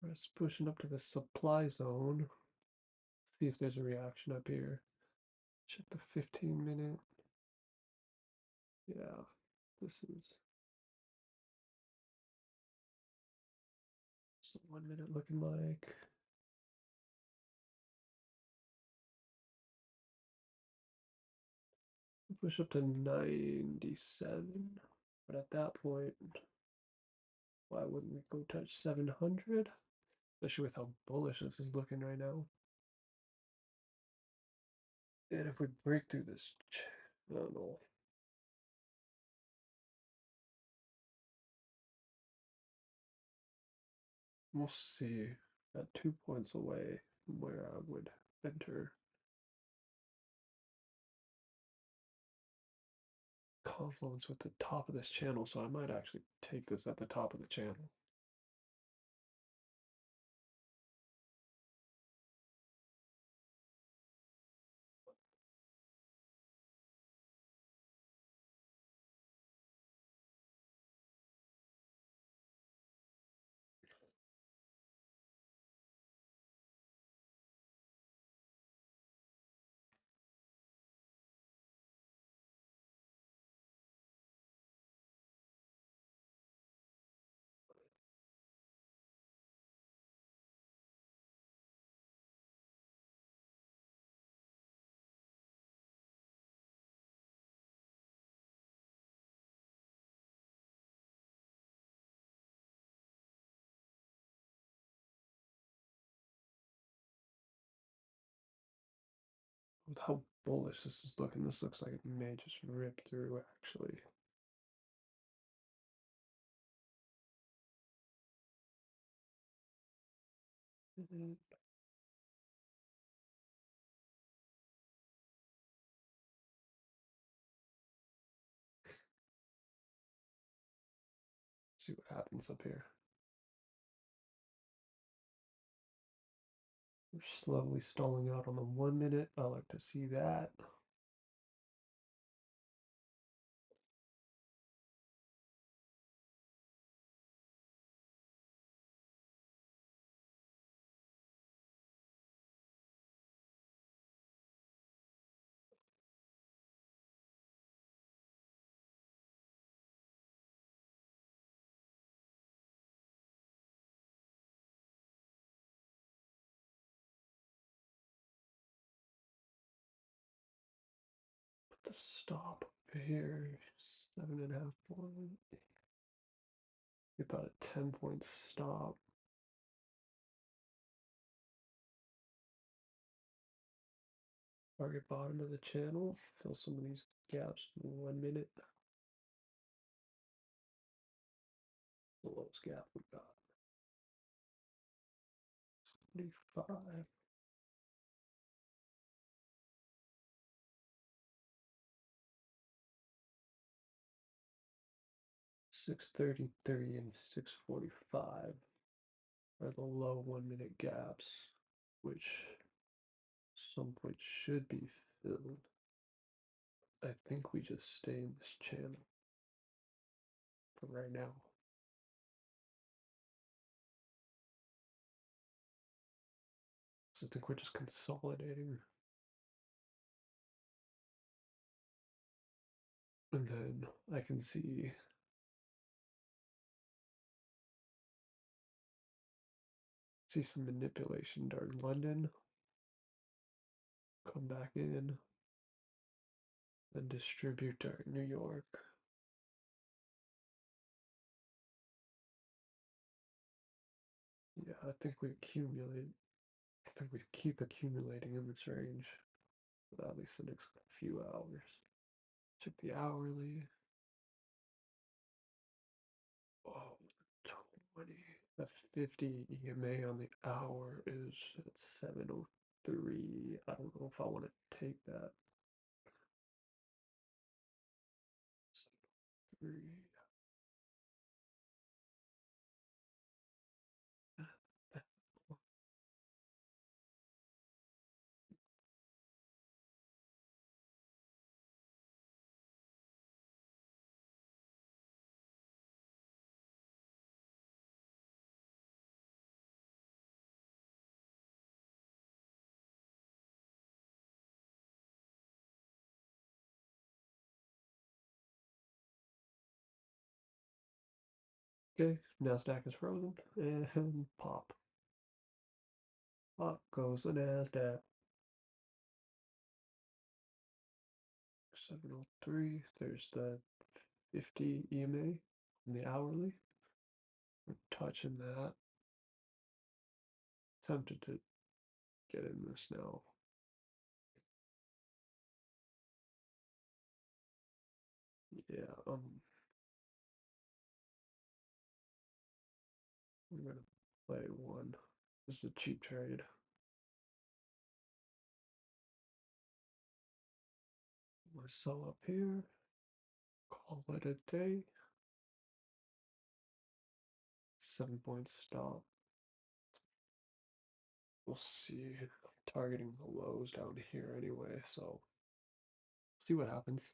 It's pushing up to the supply zone. See if there's a reaction up here. Check the 15-minute. Yeah, this is what's the 1 minute looking like. Push up to 97, but at that point, why wouldn't we go touch 700? Especially with how bullish this is looking right now. And if we break through this, I don't know. We'll see. At 2 points away from where I would enter. Confluence with the top of this channel, so I might actually take this at the top of the channel. With how bullish this is looking, this looks like it may just rip through actually. See what happens up here. We're slowly stalling out on the 1 minute. I like to see that. Put the stop up here. 7.5 point. About a 10-point stop. Target bottom of the channel. Fill some of these gaps in 1 minute. The lowest gap we got. 25. 6:33 and 6:45 are the low 1 minute gaps, which some point should be filled. I think we just stay in this channel for right now. So I think we're just consolidating. And then I can see some manipulation during London. Come back in. Then distribute during New York. Yeah, I think we accumulate. I think we keep accumulating in this range for at least the next few hours. Check the hourly. Oh, 20. The 50 EMA on the hour is at 7:03. I don't know if I want to take that. 7:03. Okay, Nasdaq is frozen, and pop. Pop goes the Nasdaq. 703. There's the 50 EMA on the hourly. We're touching that. Tempted to get in this now. Yeah, I'm gonna play one. This is a cheap trade. I'm gonna sell up here. Call it a day. 7 point stop. We'll see. Targeting the lows down here anyway, so see what happens.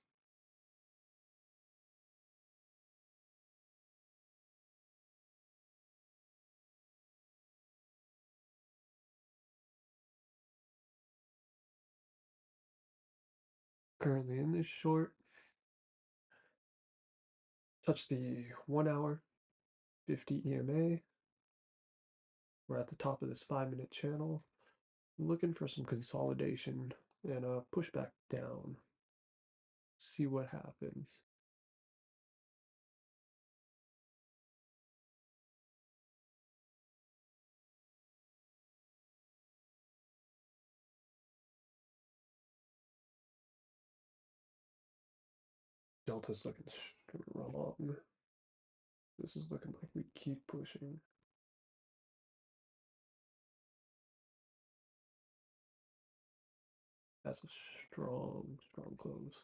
Currently in this short. Touch the 1 hour 50 EMA. We're at the top of this 5 minute channel. Looking for some consolidation and a pushback down. See what happens. Delta's looking strong. This is looking like we keep pushing. That's a strong, strong close.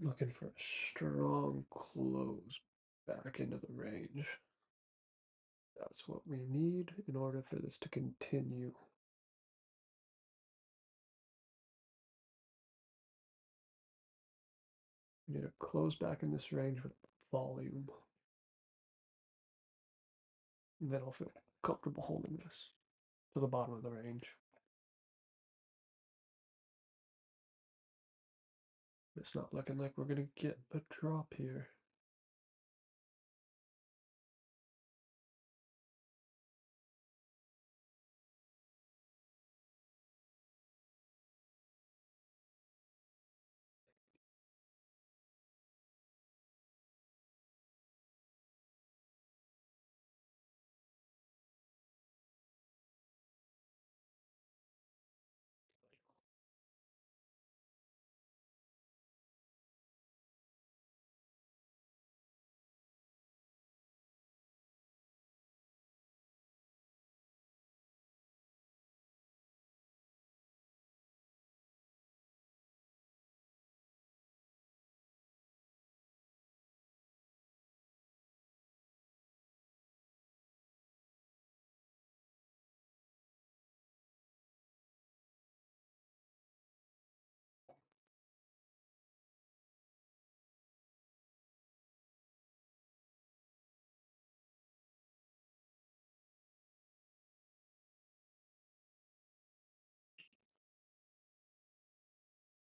Looking for a strong close back into the range. That's what we need in order for this to continue. We need to close back in this range with volume. And then I'll feel comfortable holding this to the bottom of the range. It's not looking like we're going to get a drop here.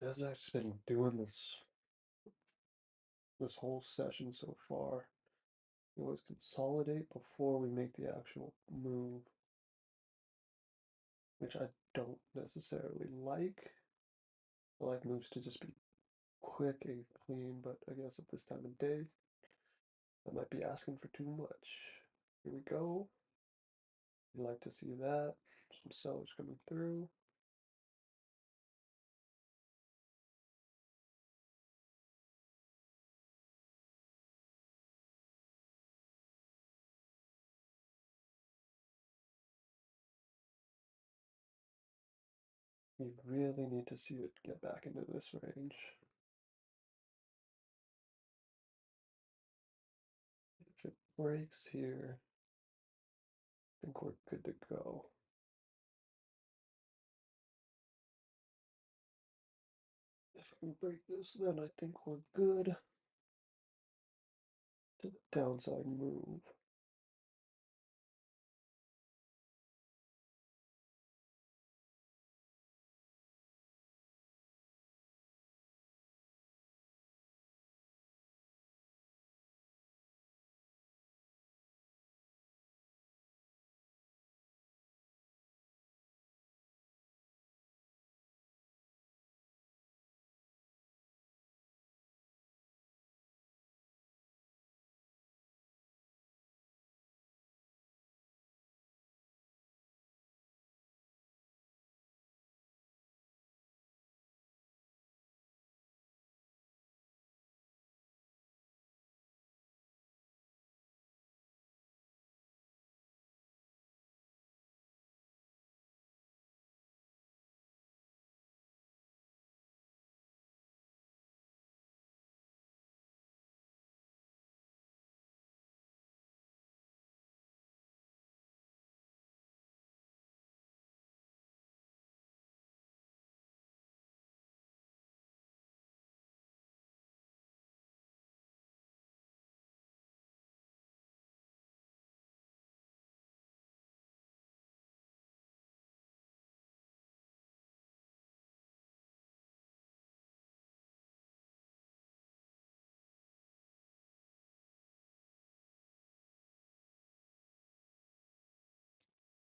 Nasdaq's been doing this whole session so far. We always consolidate before we make the actual move, which I don't necessarily like. I like moves to just be quick and clean, but I guess at this time of day, I might be asking for too much. Here we go. You'd like to see that. Some sellers coming through. You really need to see it get back into this range. If it breaks here, think we're good to go. If we break this, then I think we're good to the downside move.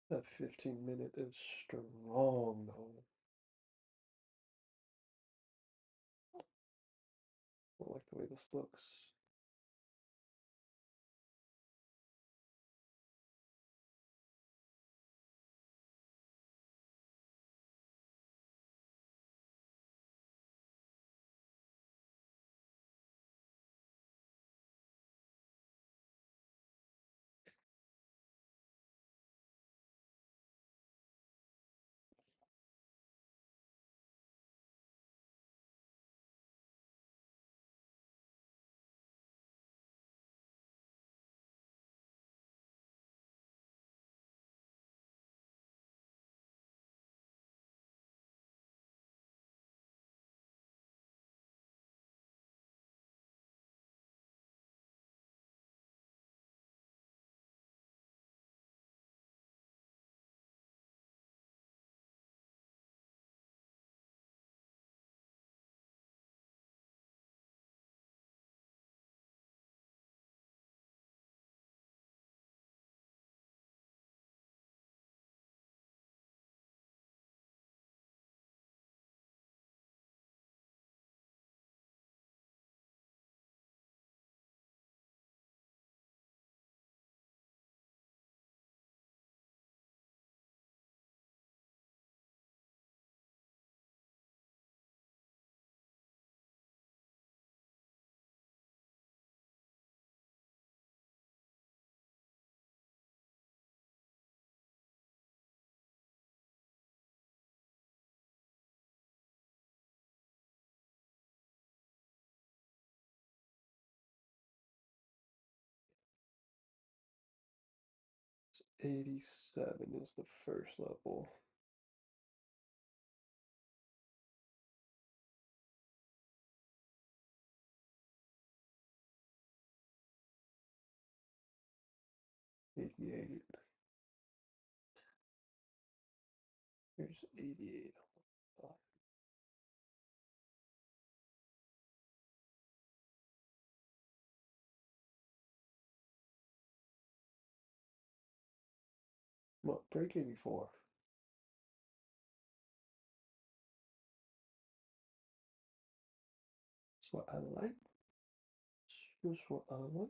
That 15-minute is strong though. I like the way this looks. So 87 is the first level. '88. Here's '88. What, break 84? That's what I like. That's what I like.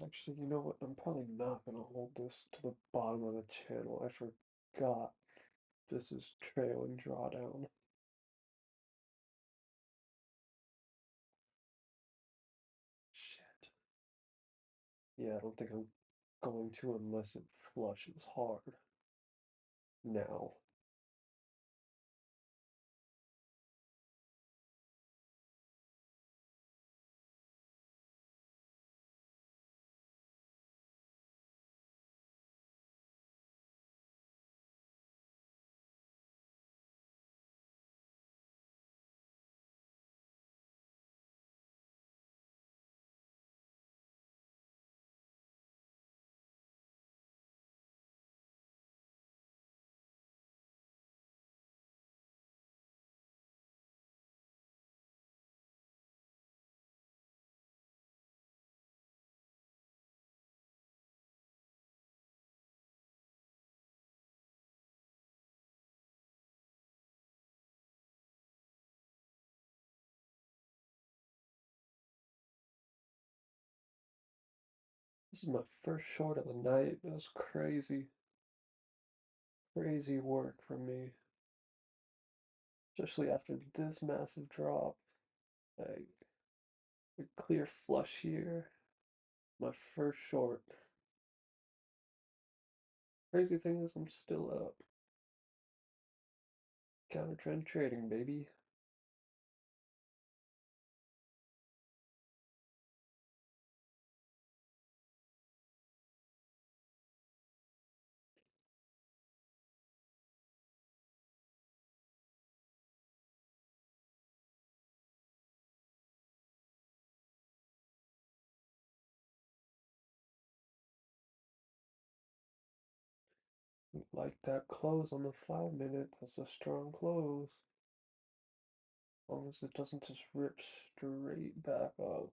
Actually, you know what? I'm probably not gonna hold this to the bottom of the channel. I forgot this is trailing drawdown. Shit. Yeah, I don't think I'm going to unless it flushes hard. Now. This is my first short of the night. That was crazy. Crazy work from me. Especially after this massive drop. Like, a clear flush here. My first short. Crazy thing is I'm still up. Counter trend trading, baby. Like that close on the 5 minute. That's a strong close. As long as it doesn't just rip straight back up.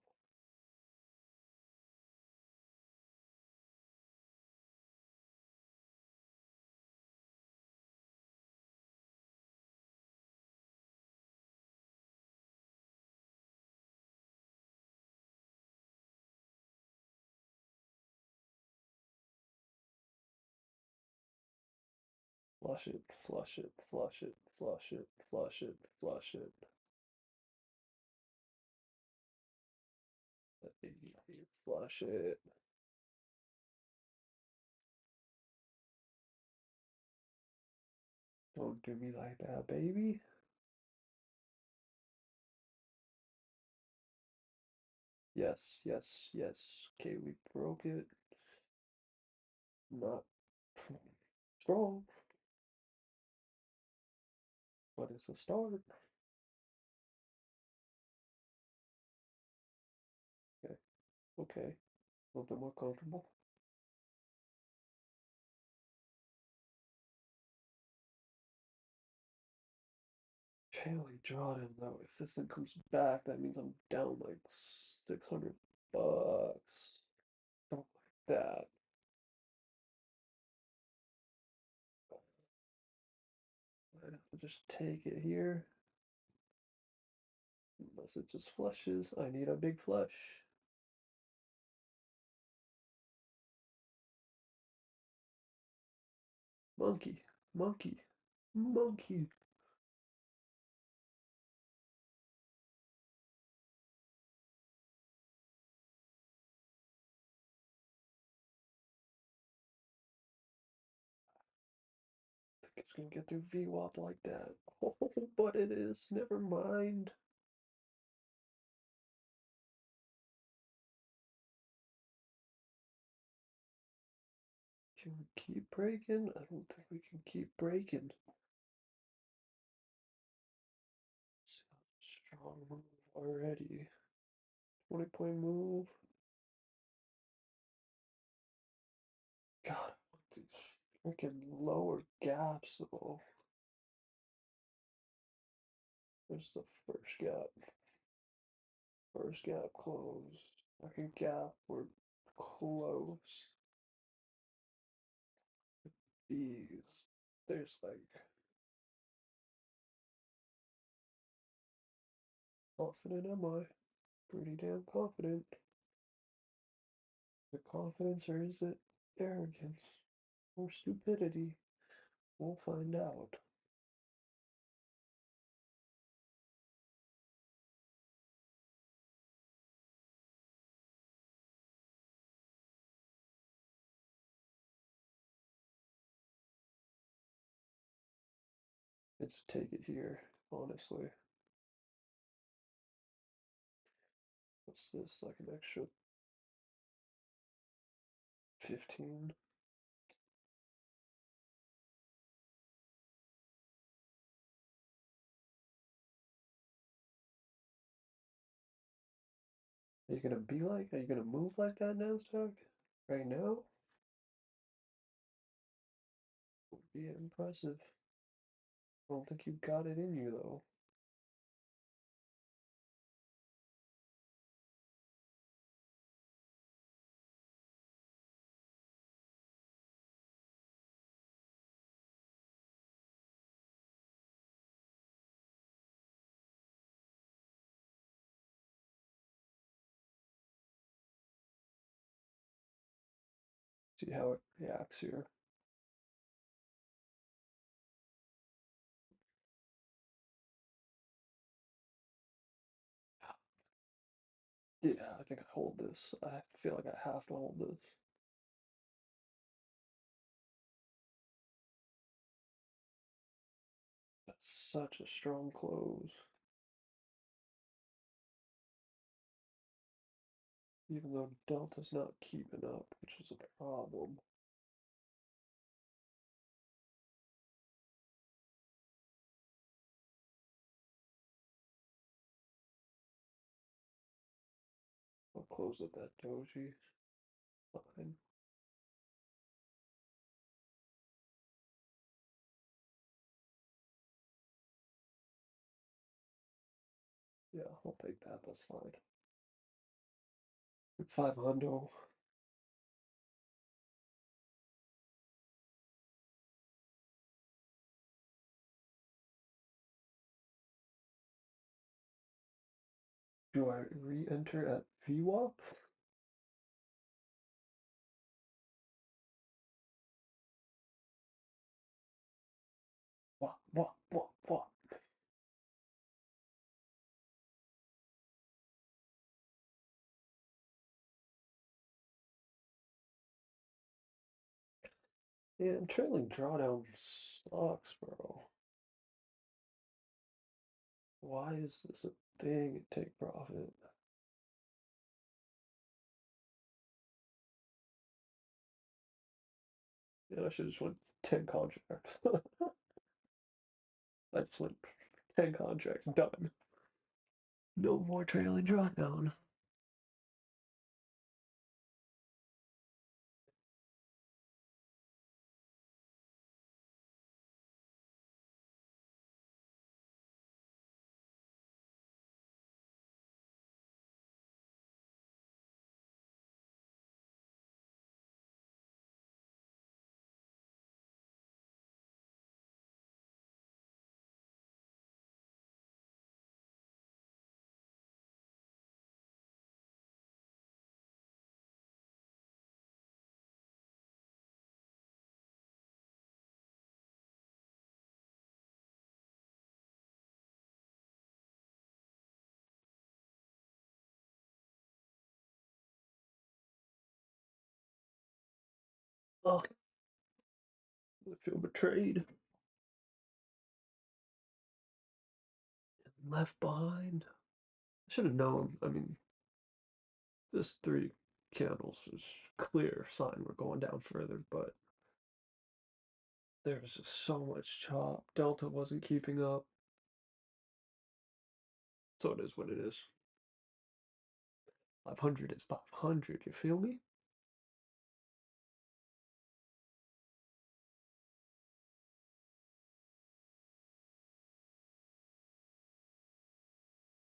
Flush it, flush it, flush it, flush it, flush it, flush it. Flush it. Don't do me like that, baby. Yes, yes, yes. Okay, we broke it. Not strong, but it's a start. Okay, okay. A little bit more comfortable. Fairly drawdown though. If this thing comes back, that means I'm down like 600 bucks. Something like that. I have to just take it here. Unless it just flushes. I need a big flush. Monkey, monkey, monkey. I think it's gonna get through VWAP like that. Oh, but it is. Never mind. Can we keep breaking? I don't think we can keep breaking. Strong move already. 20-point move. God, I want these freaking lower gaps though. There's the first gap. First gap closed. Second gap, we're close. These. There's like confident am I? Pretty damn confident. Is it confidence or is it arrogance or stupidity? We'll find out. I just take it here, honestly. What's this? Like an extra 15? Are you gonna be like? Are you gonna move like that, Nasdaq? Right now? Would be impressive. I don't think you've got it in you though. See how it reacts here. Yeah, I think I hold this. I feel like I have to hold this. That's such a strong close. Even though Delta's not keeping up, which is a problem. I'll close at that doji. Fine. Yeah, I'll take that. That's fine. 500. Do I re-enter at VWAP? What? Yeah, trailing drawdown sucks, bro. Why is this a thing at take profit? Yeah, I should just went 10 contracts. I just went 10 contracts, done. No more trailing drawdown. Ugh, I feel betrayed. Left behind. I should have known. I mean, this three candles is clear sign we're going down further, but there was just so much chop. Delta wasn't keeping up. So it is what it is. 500 is 500, you feel me?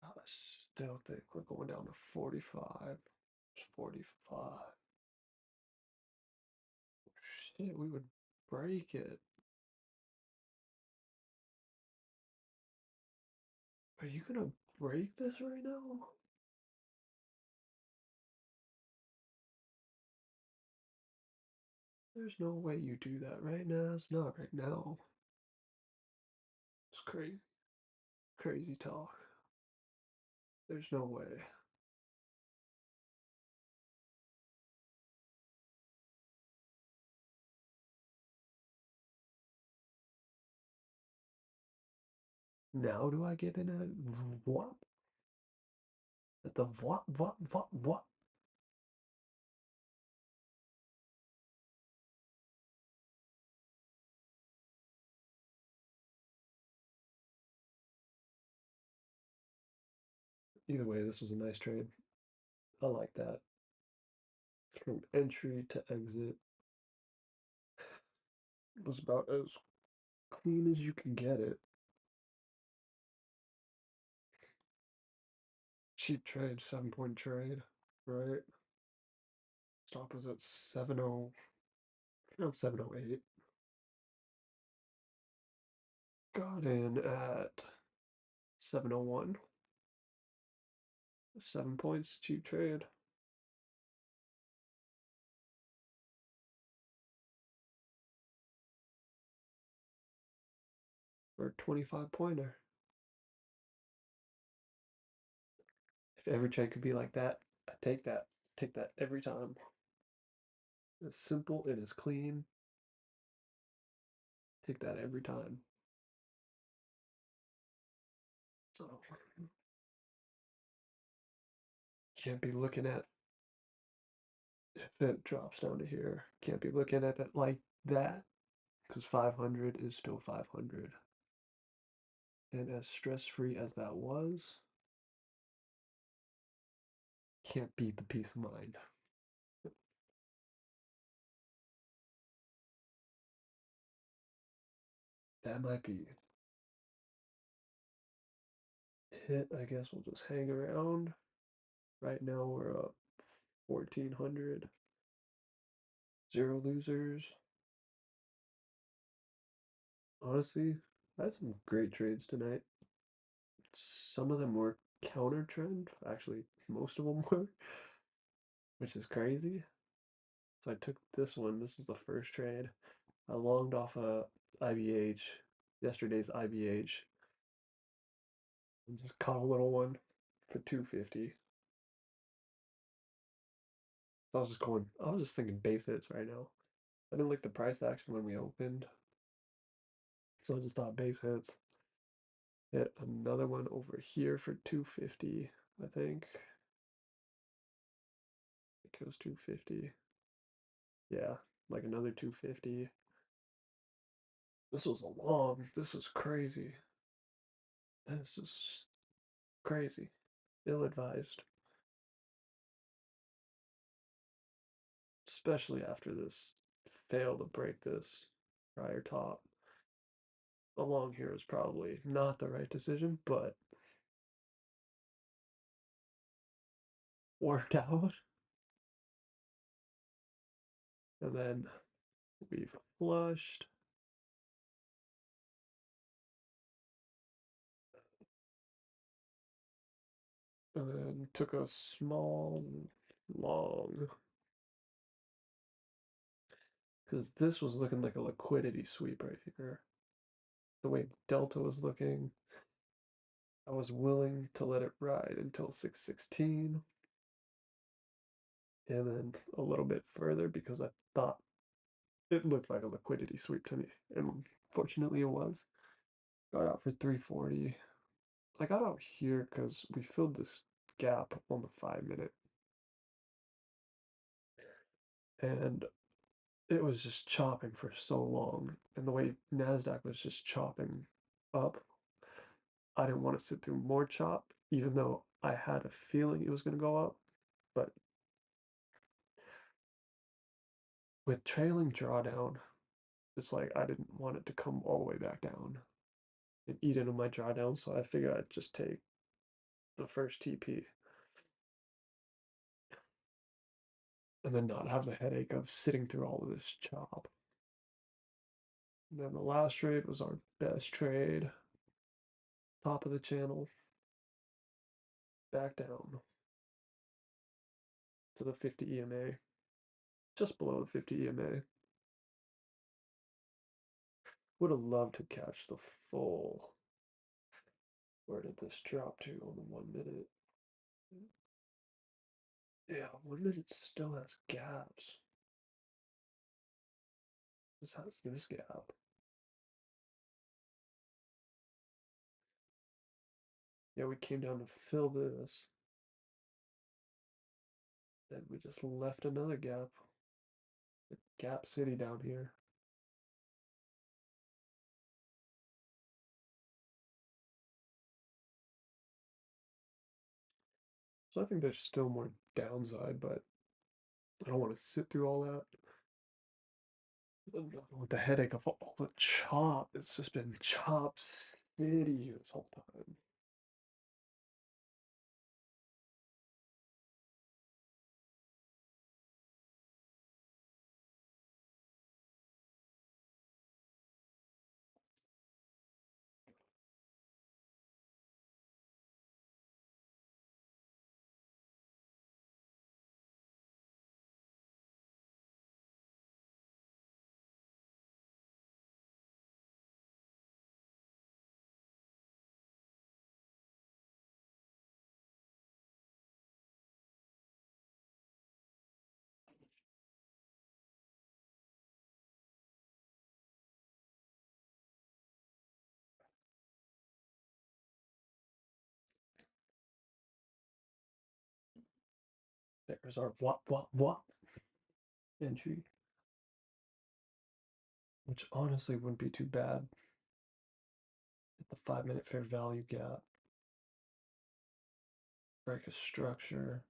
I still think we're going down to 45. 45. Shit, we would break it. Are you gonna break this right now? There's no way you do that right now. It's not right now. It's crazy. Crazy talk. There's no way. Now do I get in a what? At the what? Either way, this was a nice trade. I like that. From entry to exit was about as clean as you can get it. Cheap trade, 7 point trade, right? Stop was at 70, around 708. Got in at 701. 7 points, cheap trade. for a 25 pointer. If every trade could be like that, I take that. Take that every time. It's simple, it is clean. Take that every time. So can't be looking at if it drops down to here. Can't be looking at it like that because 500 is still 500. And as stress-free as that was, can't beat the peace of mind. That might be it. I guess we'll just hang around. Right now we're up 1400. Zero losers. Honestly, I had some great trades tonight. Some of them were counter trend. Actually, most of them were, which is crazy. So I took this one. This was the first trade. I longed off a IBH, yesterday's IBH, and just caught a little one for 250. So I was just thinking base hits right now. I didn't like the price action when we opened, so I just thought base hits. Hit another one over here for 250, I think. It goes 250. Yeah, like another 250. This is crazy. This is crazy. Ill advised. Especially after this fail to break this prior top. Along here is probably not the right decision, but worked out. And then we flushed. And then took a small long. Because this was looking like a liquidity sweep right here. The way Delta was looking, I was willing to let it ride until 616 and then a little bit further because I thought it looked like a liquidity sweep to me. And fortunately it was. Got out for 340. I got out here because we filled this gap on the 5 minute. And it was just chopping for so long. And the way Nasdaq was just chopping up, I didn't want to sit through more chop, even though I had a feeling it was going to go up. But with trailing drawdown, it's like I didn't want it to come all the way back down and eat into my drawdown, so I figured I'd just take the first TP and then not have the headache of sitting through all of this chop. And then the last trade was our best trade. Top of the channel, back down to the 50 EMA, just below the 50 EMA. Would have loved to catch the full. Where did this drop to on the 1 minute? Yeah, 1 minute still has gaps. This has this gap. Yeah, we came down to fill this. Then we just left another gap. The Gap City down here. So I think there's still more downside, but I don't want to sit through all that. With the headache of all the chop, it's just been chop city this whole time. There's our what entry, which honestly wouldn't be too bad at the 5 minute fair value gap. Break a structure.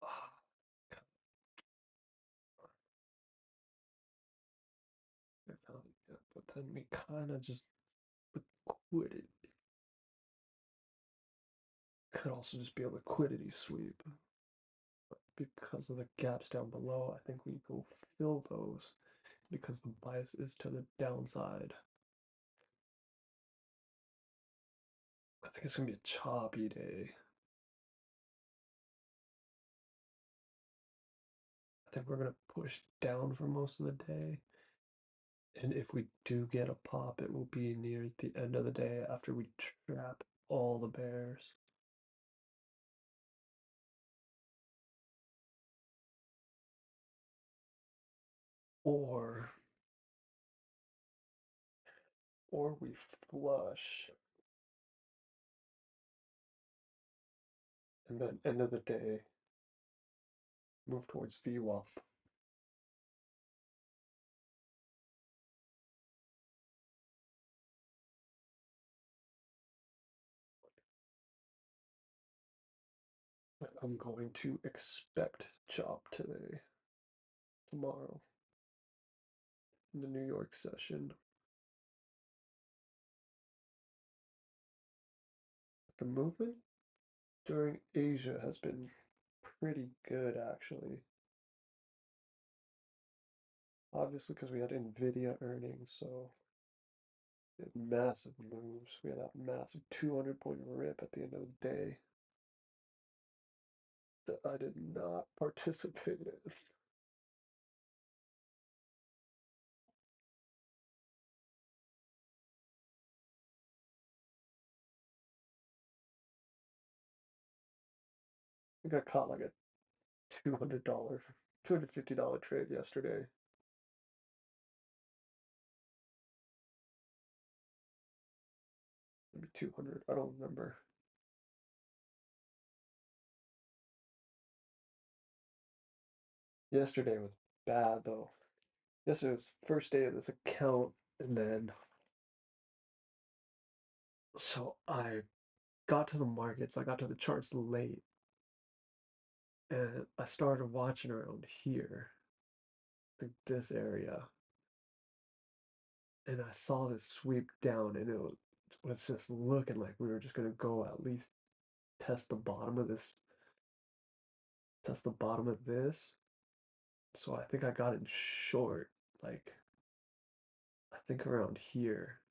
Ah, fair value gap, but then we kind of just liquidity. Could also just be a liquidity sweep. But because of the gaps down below, I think we go fill those because the bias is to the downside. I think it's gonna be a choppy day. I think we're gonna push down for most of the day. And if we do get a pop, it will be near the end of the day after we trap all the bears. Or we flush and then end of the day move towards VWAP. I'm going to expect chop today, tomorrow, in the New York session. The movement during Asia has been pretty good, actually. Obviously, because we had Nvidia earnings, so massive moves. We had a massive 200-point rip at the end of the day that I did not participate in. I got caught like a $200, $250 trade yesterday. Maybe 200, I don't remember. Yesterday was bad though. Yesterday was first day of this account, and then so I got to the markets, I got to the charts late, and I started watching around here, like this area, and I saw this sweep down, and it was just looking like we were just gonna go at least test the bottom of this, test the bottom of this. So I think I got in short, like I think around here,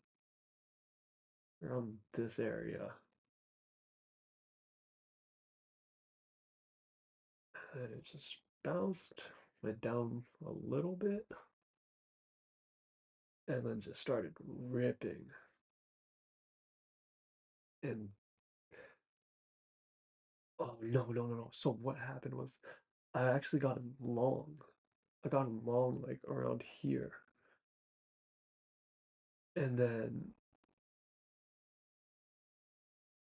around this area, and it just bounced, went down a little bit, and then just started ripping. And oh no, no, no, no. So what happened was I actually got him long. I got him long like around here. And then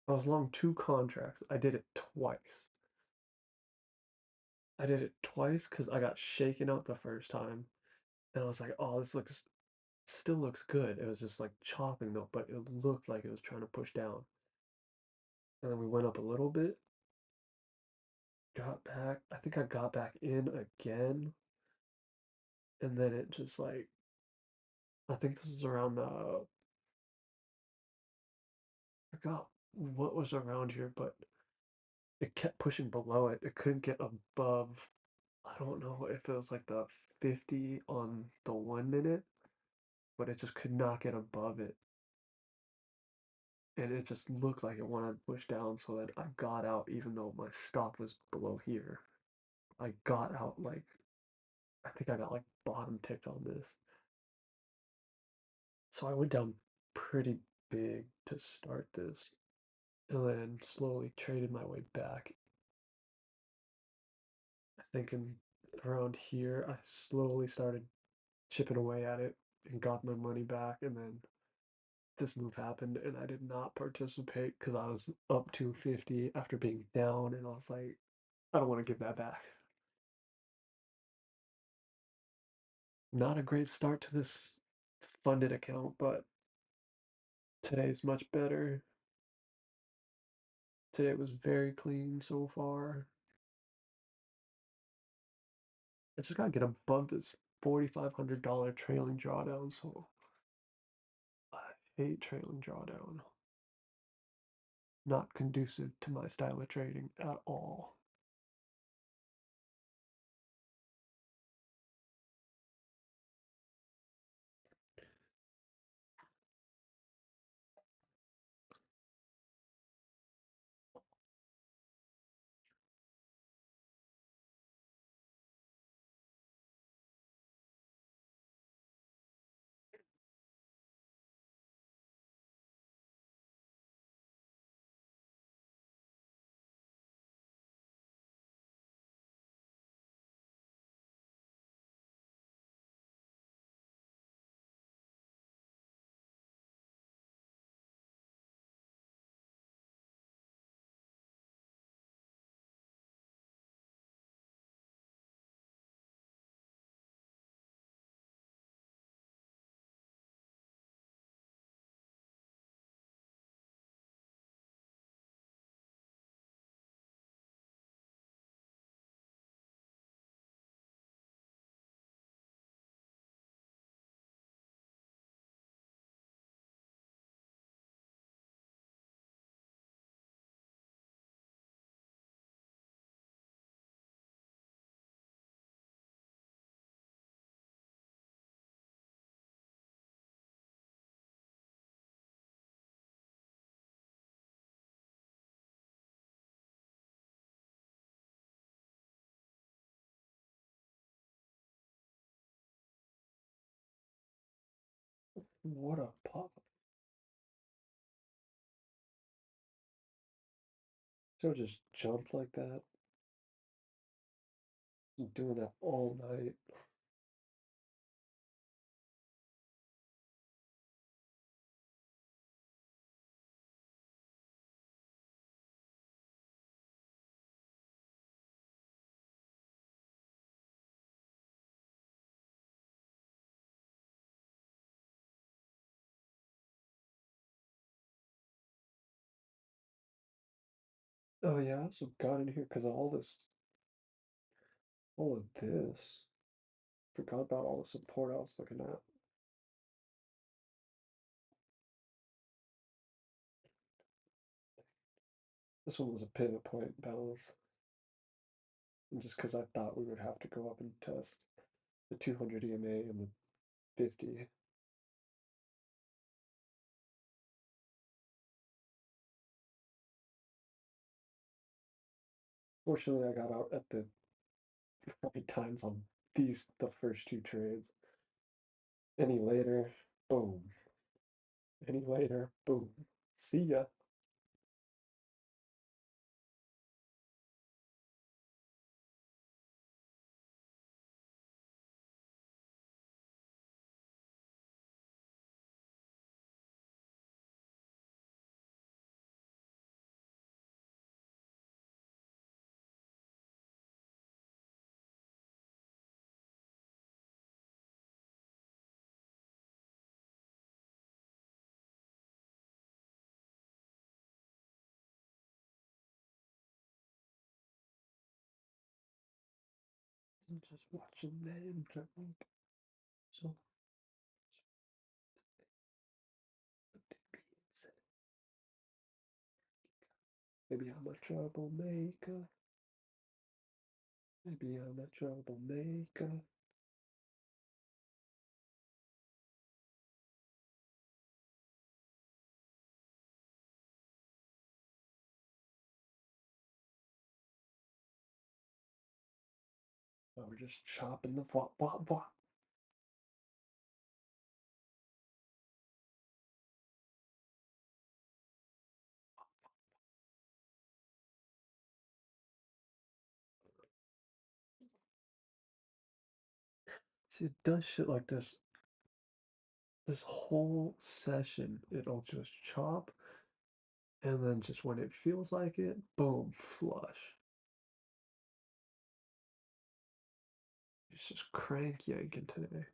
I was long two contracts. I did it twice. I did it twice because I got shaken out the first time. And I was like, oh, this looks still looks good. It was just like chopping though, but it looked like it was trying to push down. And then we went up a little bit, got back. I think I got back in again. And then it just like, I think this is around I forgot what was around here, but it kept pushing below it. It couldn't get above, I don't know if it was like the 50 on the 1 minute, but it just could not get above it. And it just looked like it wanted to push down, so that I got out even though my stop was below here. I got out like, I think I got like bottom ticked on this. So I went down pretty big to start this, and then slowly traded my way back. I think in around here, I slowly started chipping away at it and got my money back. And then this move happened, and I did not participate because I was up 250 after being down, and I was like, I don't want to give that back. Not a great start to this funded account, but today's much better. Today was very clean so far. I just gotta get above this $4,500 trailing drawdown, so I hate trailing drawdown. Not conducive to my style of trading at all. What a pop. So just jumped like that. Doing that all night. Oh yeah, I also got in here because of all of this. Forgot about all the support I was looking at. This one was a pivot point balance. And just because I thought we would have to go up and test the 200 EMA and the 50. Fortunately, I got out at the right times on the first two trades. Any later, boom. Any later, boom. See ya. I'm just watching the internet. So, maybe I'm a troublemaker. Maybe I'm a troublemaker. Oh, we're just chopping the flop, flop, flop. See, it does shit like this whole session. It'll just chop, and then just when it feels like it, boom, flush. It's just crank yanking today.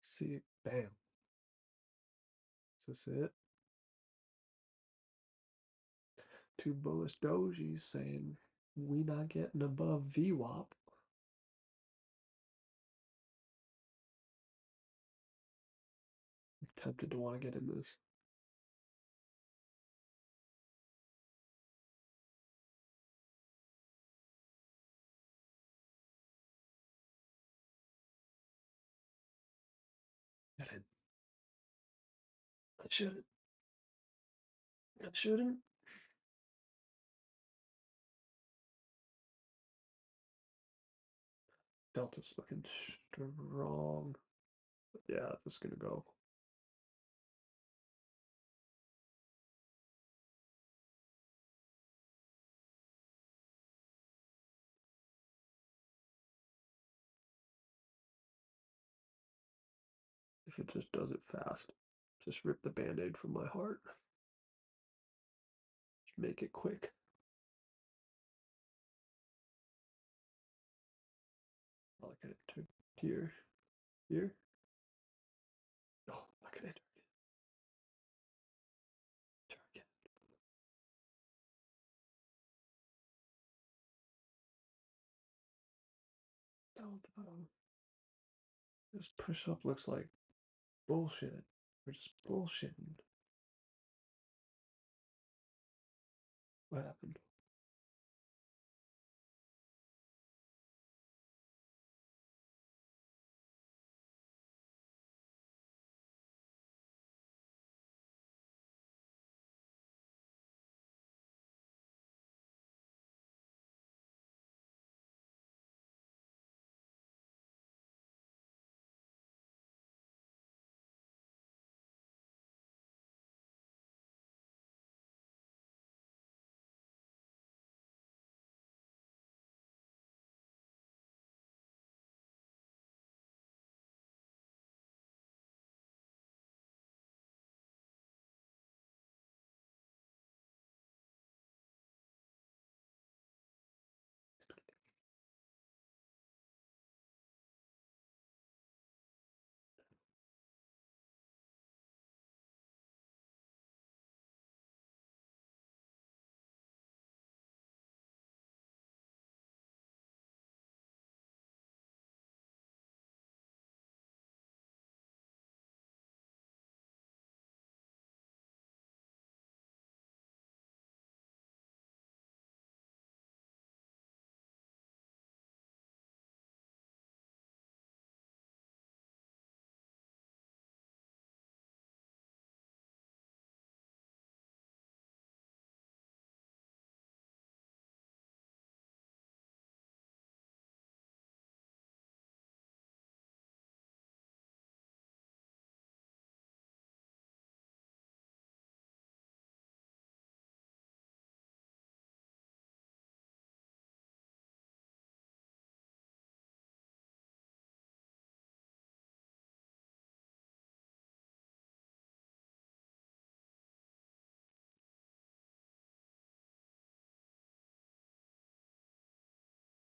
See, bam. Is this it? Two bullish dojis saying we not getting above VWAP. I'm tempted to want to get in this. Get in. I shouldn't. I shouldn't. Delta's looking strong. Yeah, this is gonna go. If it just does it fast, just rip the band-aid from my heart. Just make it quick. I like it to here. Here. Oh, I can enter again. Delta. This push-up looks like bullshit. We're just bullshitting. What happened?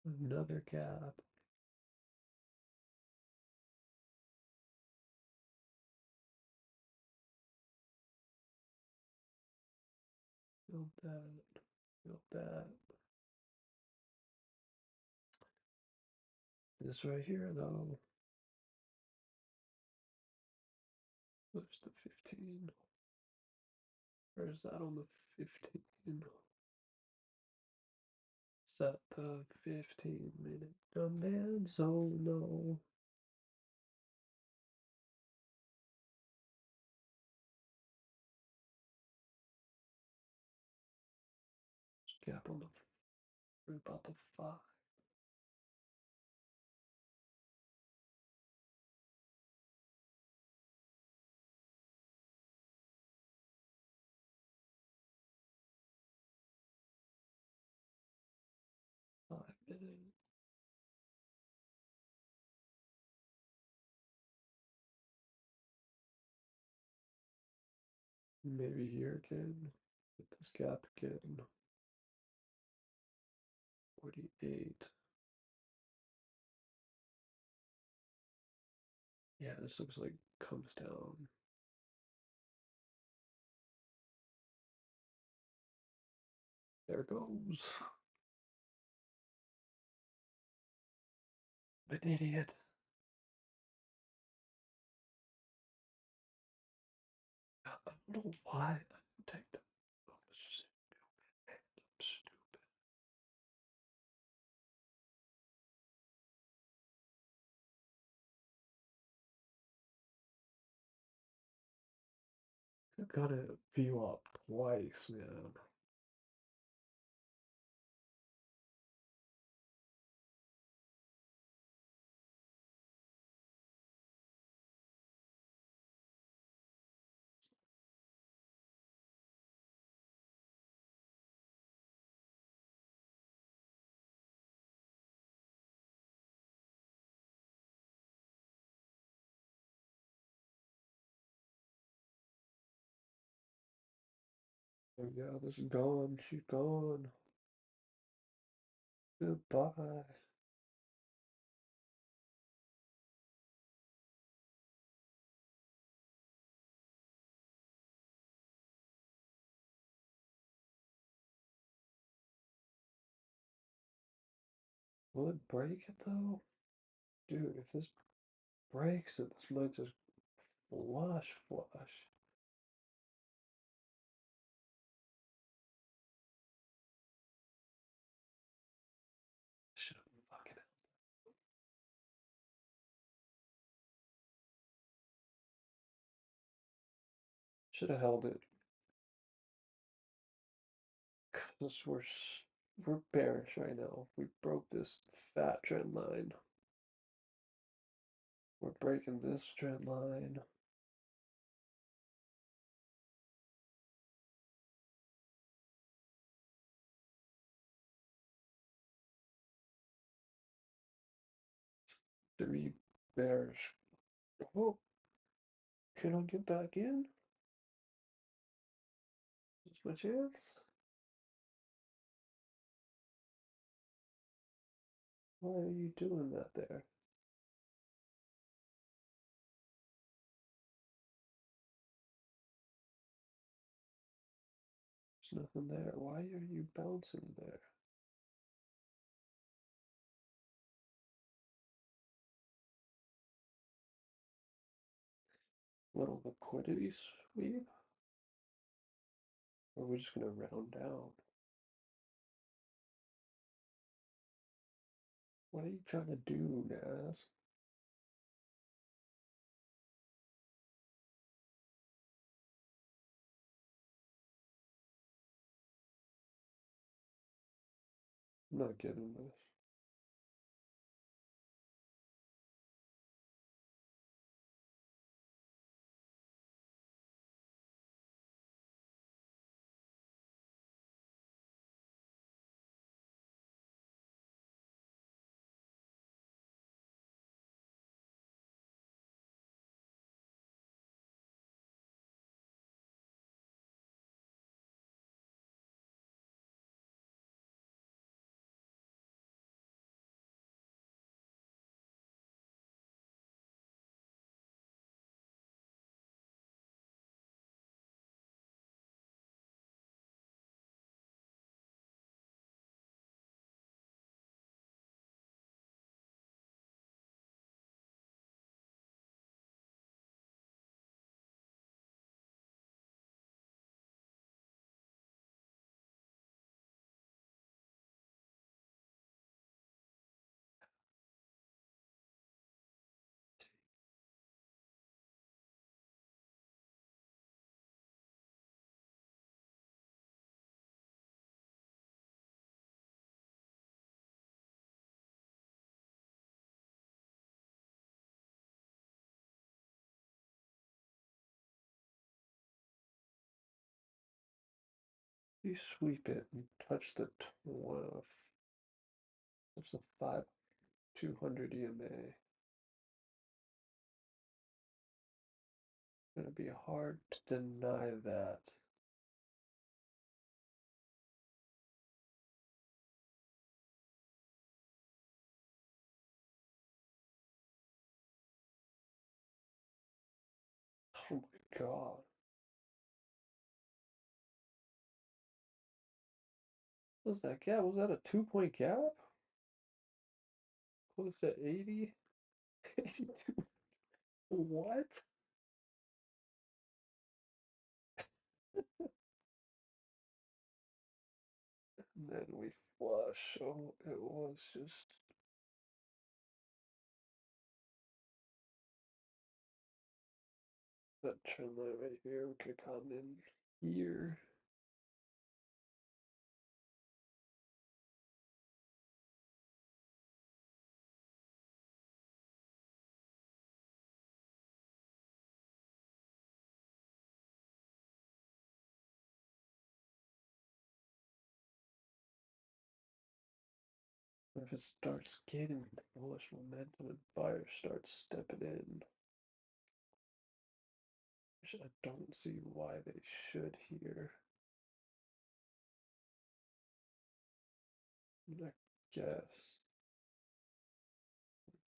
Another gap. Build that. Build that. This right here, though. There's the 15. Where's that on the 15? Set the 15-minute demand zone. No. Gap on the. We're about the 5. Maybe here again. Hit this gap again. 48. Yeah, this looks like comes down. There goes. An idiot. I don't know why I didn't take them. I'm stupid. I'm stupid. I gotta view up twice, man. There we go. This is gone. She's gone. Goodbye. Will it break it though? Dude, if this breaks it, this might just flush. Should have fucking should have held it. Cause we're bearish right now. We broke this fat trend line. We're breaking this trend line. Three bearish. Oh, can I get back in? Is my chance? Why are you doing that there? There's nothing there. Why are you bouncing there? Little liquidity sweep? Or we're just gonna round down? What are you trying to do, Nas? I'm not getting this. You sweep it and touch the 12. Touch the 200 EMA. gonna be hard to deny that. Oh my God. What was that gap? Was that a 2 point gap? Close to 80? 82? What? And then we flush. Oh, it was just that trend line right here. We could have gotten in here. If it starts gaining bullish momentum and buyers start stepping in, which I don't see why they should here. I guess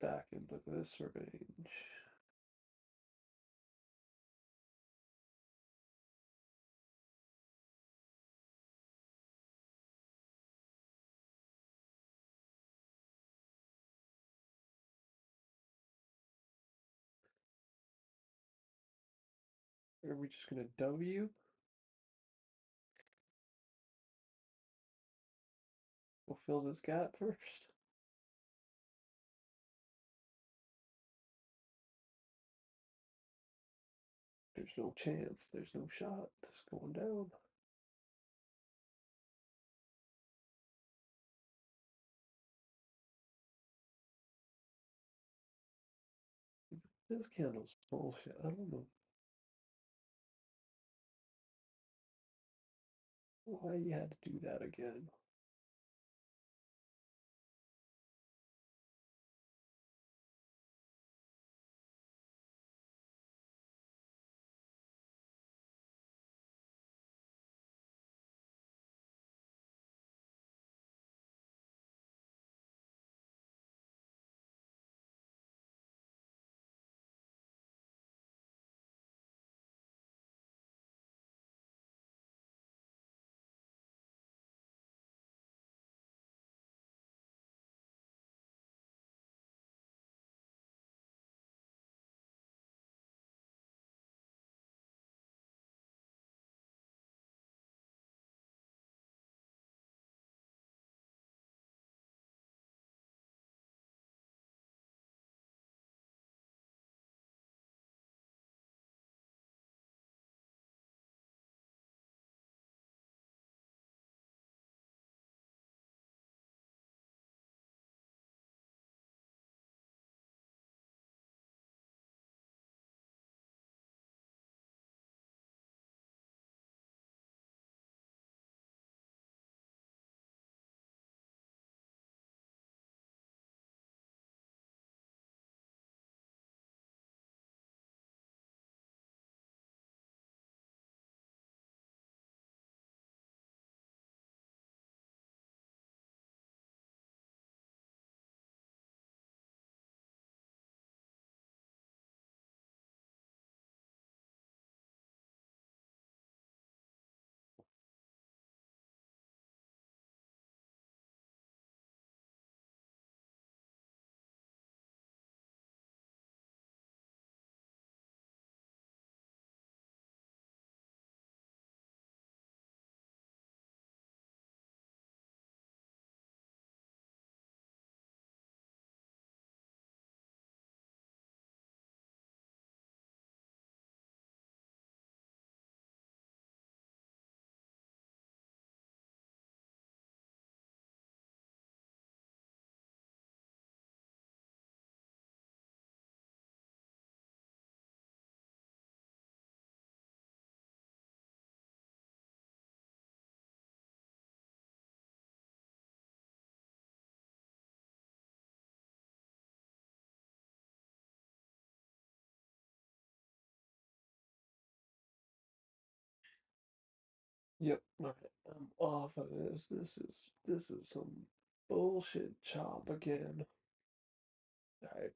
back into this range. Are we just gonna W? We'll fill this gap first. There's no chance. There's no shot. This going down. This candle's bullshit. I don't know why you had to do that again. Yep. Alright. I'm off of this. This is some bullshit chop again. Alright.